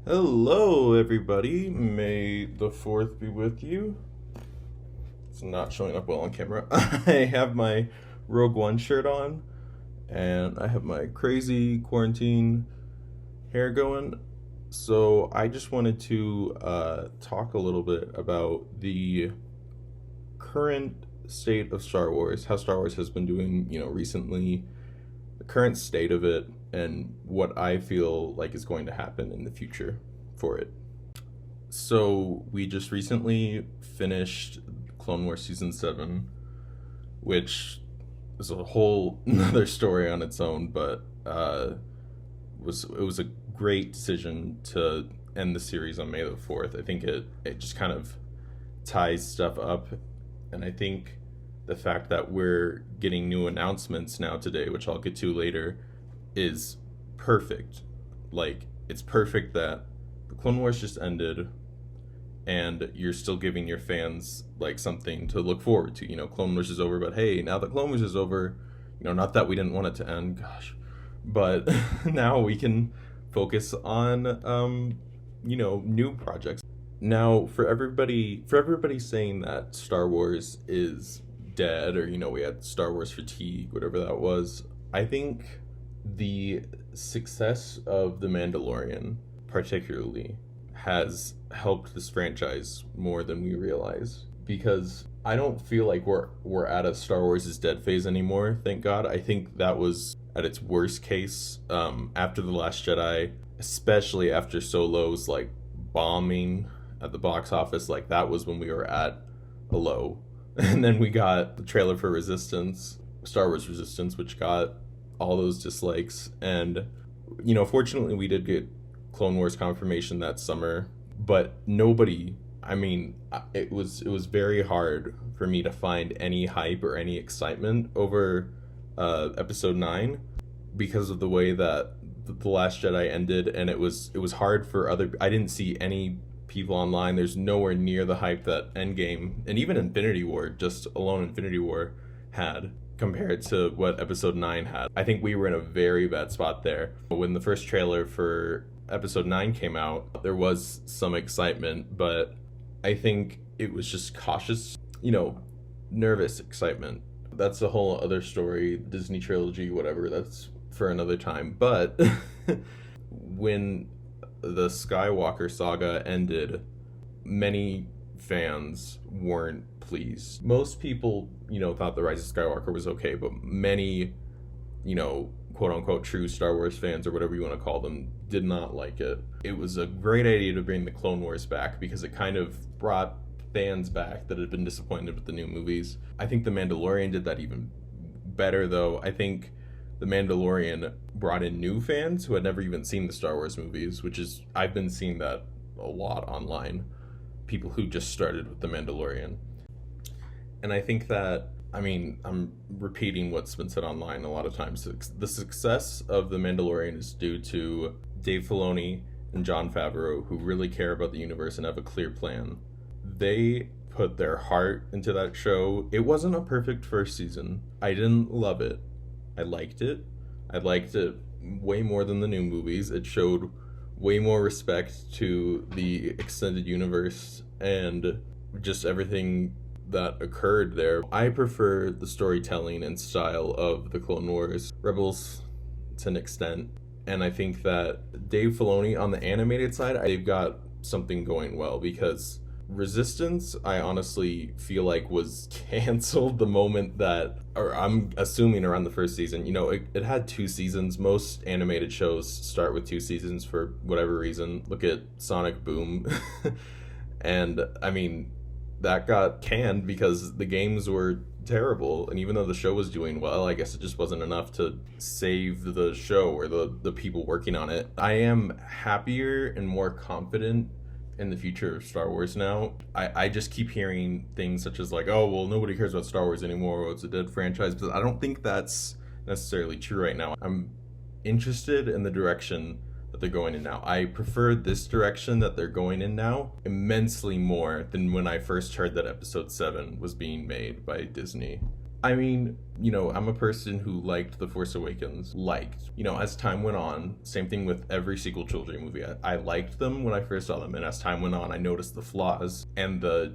Hello, everybody. May the 4th be with you. It's not showing up well on camera. I have my Rogue One shirt on, and I have my crazy quarantine hair going. So, I just wanted to talk a little bit about the current state of Star Wars, how Star Wars has been doing, recently, the current state of it, and what I feel like is going to happen in the future for it. So we just recently finished Clone Wars season 7, which is a whole another story on its own, but it was a great decision to end the series on May the 4th. I think it just kind of ties stuff up, and I think the fact that we're getting new announcements now today, which I'll get to later, is perfect. Like, it's perfect that the Clone Wars just ended and you're still giving your fans like something to look forward to. Clone Wars is over, but hey, now that Clone Wars is over, not that we didn't want it to end, gosh, but now we can focus on new projects. Now, for everybody saying that Star Wars is dead, or we had Star Wars fatigue, whatever that was, I think the success of The Mandalorian, particularly, has helped this franchise more than we realize. Because I don't feel like we're at a Star Wars is dead phase anymore, thank God. I think that was at its worst case after The Last Jedi, especially after Solo's like bombing at the box office. Like, that was when we were at a low. And then we got the trailer for Resistance, Star Wars Resistance, which got all those dislikes. And fortunately we did get Clone Wars confirmation that summer, but nobody, I mean, it was very hard for me to find any hype or any excitement over episode 9 because of the way that the Last Jedi ended. And it was hard for I didn't see any people online. There's nowhere near the hype that Endgame and even Infinity War, just alone Infinity War, had compared to what episode 9 had. I think we were in a very bad spot there. When the first trailer for episode 9 came out, there was some excitement, but I think it was just cautious, nervous excitement. That's a whole other story, Disney trilogy, whatever, that's for another time. But when the Skywalker saga ended, many fans weren't pleased. Most people, thought The Rise of Skywalker was okay, but many, quote unquote true Star Wars fans, or whatever you want to call them, did not like it. It was a great idea to bring the Clone Wars back because it kind of brought fans back that had been disappointed with the new movies. I think The Mandalorian did that even better, though. I think The Mandalorian brought in new fans who had never even seen the Star Wars movies, which is, I've been seeing that a lot online. People who just started with The Mandalorian. And I think that, I'm repeating what's been said online a lot of times. The success of The Mandalorian is due to Dave Filoni and Jon Favreau, who really care about the universe and have a clear plan. They put their heart into that show. It wasn't a perfect first season. I didn't love it. I liked it. I liked it way more than the new movies. It showed way more respect to the extended universe and just everything that occurred there. I prefer the storytelling and style of the Clone Wars, Rebels to an extent, and I think that Dave Filoni on the animated side, they've got something going well, because Resistance, I honestly feel like was canceled the moment that, or I'm assuming around the first season. It had 2 seasons. Most animated shows start with 2 seasons for whatever reason. Look at Sonic Boom. And that got canned because the games were terrible, and even though the show was doing well, I guess it just wasn't enough to save the show or the people working on it. I am happier and more confident in the future of Star Wars now. I just keep hearing things such as like, oh, well, nobody cares about Star Wars anymore, it's a dead franchise, but I don't think that's necessarily true right now. I'm interested in the direction that they're going in now. I prefer this direction that they're going in now immensely more than when I first heard that episode 7 was being made by Disney. I mean, I'm a person who liked The Force Awakens. As time went on, same thing with every sequel trilogy movie. I liked them when I first saw them, and as time went on, I noticed the flaws and the,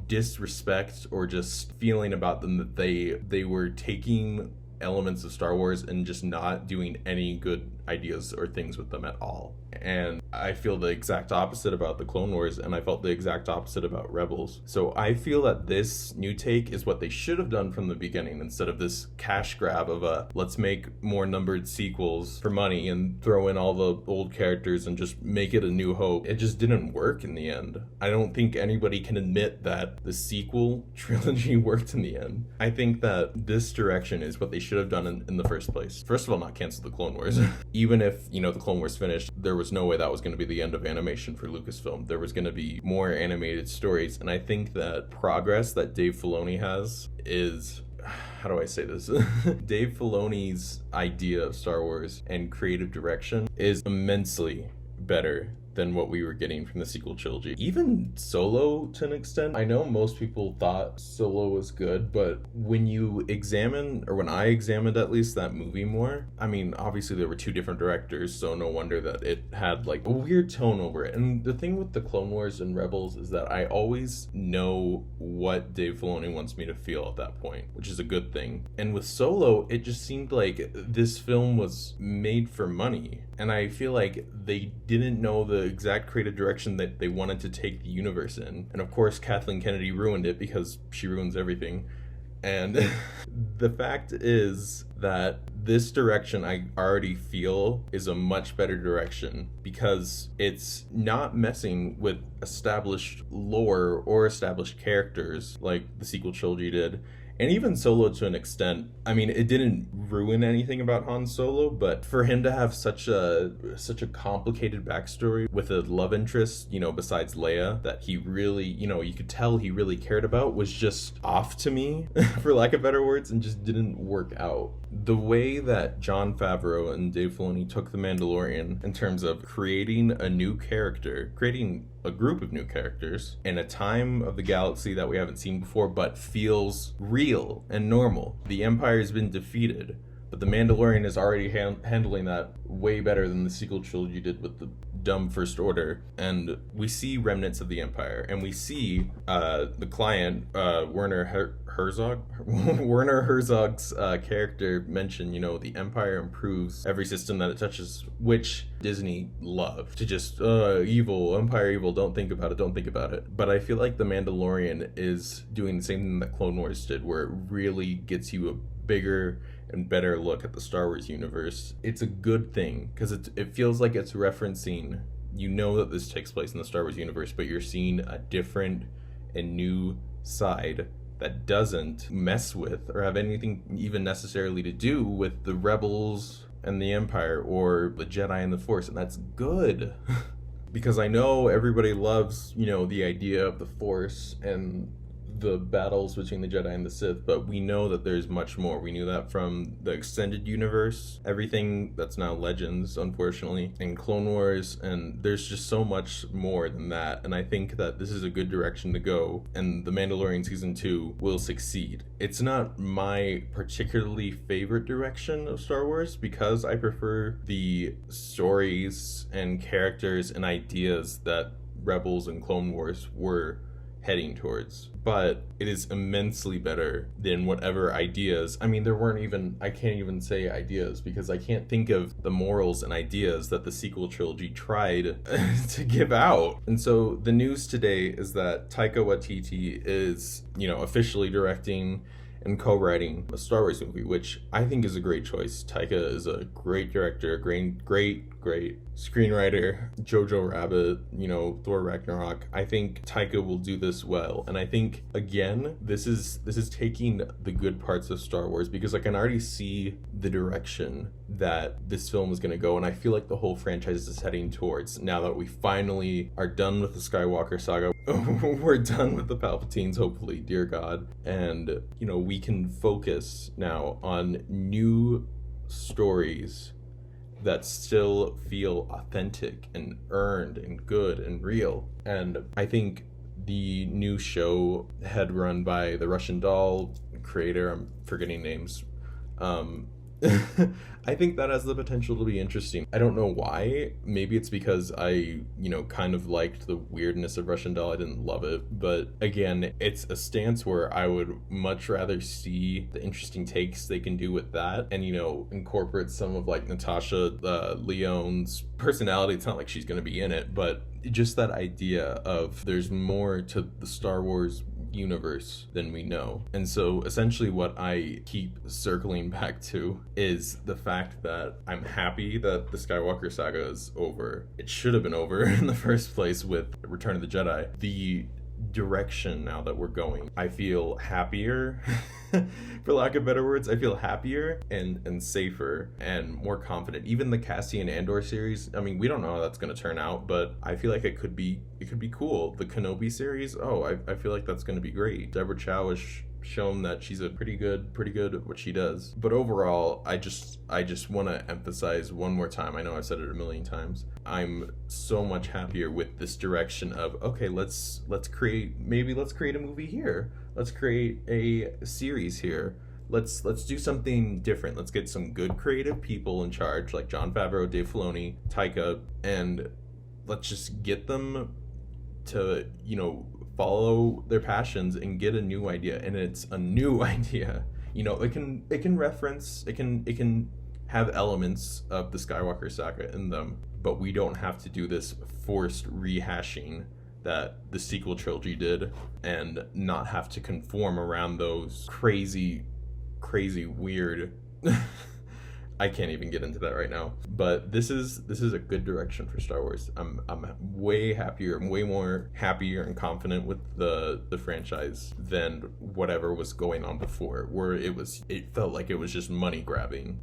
disrespect or just feeling about them that they were taking elements of Star Wars and just not doing any good ideas or things with them at all. And I feel the exact opposite about the Clone Wars, and I felt the exact opposite about Rebels. So I feel that this new take is what they should have done from the beginning, instead of this cash grab of let's make more numbered sequels for money and throw in all the old characters and just make it a New Hope. It just didn't work in the end. I don't think anybody can admit that the sequel trilogy worked in the end. I think that this direction is what they should have done in the first place. First of all, not cancel the Clone Wars. Even if, the Clone Wars finished, there was no way that was going to be the end of animation for Lucasfilm. There was going to be more animated stories, and I think that progress that Dave Filoni has is... how do I say this? Dave Filoni's idea of Star Wars and creative direction is immensely better than what we were getting from the sequel trilogy. Even Solo, to an extent. I know most people thought Solo was good, but when you examine, or when I examined at least, that movie more, I mean, obviously there were two different directors, so no wonder that it had like a weird tone over it. And the thing with the Clone Wars and Rebels is that I always know what Dave Filoni wants me to feel at that point, which is a good thing. And with Solo, it just seemed like this film was made for money. And I feel like they didn't know the exact creative direction that they wanted to take the universe in. And of course, Kathleen Kennedy ruined it because she ruins everything. And the fact is that this direction, I already feel, is a much better direction because it's not messing with established lore or established characters like the sequel trilogy did. And even Solo, to an extent, I mean, it didn't ruin anything about Han Solo, but for him to have such a complicated backstory with a love interest, besides Leia, that he really, you could tell he really cared about, was just off to me, for lack of better words, and just didn't work out. The way that Jon Favreau and Dave Filoni took The Mandalorian in terms of creating a new character, creating a group of new characters in a time of the galaxy that we haven't seen before, but feels real and normal. The Empire has been defeated, but The Mandalorian is already handling that way better than the sequel trilogy did with the dumb First Order. And we see remnants of the Empire, and we see the client, Werner Herzog's character mention, the Empire improves every system that it touches, which Disney loved. To just, evil, Empire evil, don't think about it. But I feel like The Mandalorian is doing the same thing that Clone Wars did, where it really gets you a bigger and better look at the Star Wars universe. It's a good thing, because it feels like it's referencing, that this takes place in the Star Wars universe, but you're seeing a different and new side that doesn't mess with or have anything even necessarily to do with the Rebels and the Empire or the Jedi and the Force, and that's good. Because I know everybody loves, the idea of the Force and the battles between the Jedi and the Sith, but we know that there's much more. We knew that from the extended universe, everything that's now Legends, unfortunately, and Clone Wars, and there's just so much more than that. And I think that this is a good direction to go, and The Mandalorian Season 2 will succeed. It's not my particularly favorite direction of Star Wars, because I prefer the stories and characters and ideas that Rebels and Clone Wars were heading towards, but it is immensely better than whatever ideas. I mean, I can't even say ideas, because I can't think of the morals and ideas that the sequel trilogy tried to give out. And so the news today is that Taika Waititi is, officially directing and co-writing a Star Wars movie, which I think is a great choice. Taika is a great director, great screenwriter. Jojo Rabbit, Thor Ragnarok. I think Taika will do this well, and I think, again, this is taking the good parts of Star Wars, because I can already see the direction that this film is going to go, and I feel like the whole franchise is heading towards, now that we finally are done with the Skywalker saga. We're done with the Palpatines, hopefully, dear God, and we can focus now on new stories that still feel authentic and earned and good and real. And I think the new show, head run by the Russian Doll creator. I'm forgetting names. I think that has the potential to be interesting. I don't know why. Maybe it's because I, kind of liked the weirdness of Russian Doll. I didn't love it. But again, it's a stance where I would much rather see the interesting takes they can do with that and, incorporate some of like Natasha Lyonne's personality. It's not like she's going to be in it, but just that idea of there's more to the Star Wars universe than we know. And so essentially what I keep circling back to is the fact that I'm happy that the Skywalker saga is over. It should have been over in the first place with Return of the Jedi. The direction now that we're going, I feel happier. For lack of better words, I feel happier and safer and more confident. Even the Cassian Andor series, I mean, we don't know how that's going to turn out, but I feel like it could be cool. The Kenobi series, I feel like that's going to be great. Deborah Chow has shown that she's a pretty good at what she does. But overall, I just want to emphasize one more time, I know I've said it a million times, I'm so much happier with this direction of, okay, let's create a movie here, let's create a series here, let's do something different, let's get some good creative people in charge like Jon Favreau, Dave Filoni, Taika, and let's just get them to follow their passions and get a new idea. And it's a new idea, it can have elements of the Skywalker saga in them, but we don't have to do this forced rehashing that the sequel trilogy did and not have to conform around those crazy weird I can't even get into that right now. But this is a good direction for Star Wars. I'm way happier. I'm way more happier and confident with the franchise than whatever was going on before, where it felt like it was just money grabbing,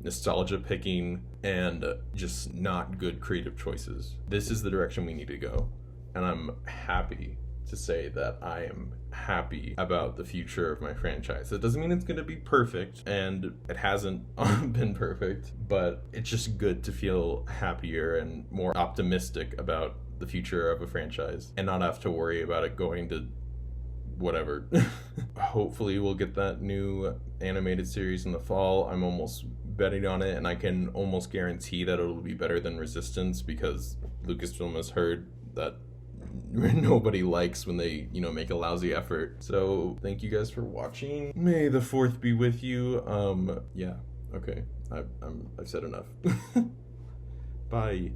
nostalgia picking, and just not good creative choices. This is the direction we need to go, and I'm happy to say that I am happy about the future of my franchise. That doesn't mean it's going to be perfect, and it hasn't been perfect, but it's just good to feel happier and more optimistic about the future of a franchise and not have to worry about it going to whatever. Hopefully we'll get that new animated series in the fall. I'm almost betting on it, and I can almost guarantee that it'll be better than Resistance, because Lucasfilm has heard that nobody likes when they make a lousy effort. So thank you guys for watching. May the 4th be with you. Yeah, okay, I've said enough. Bye.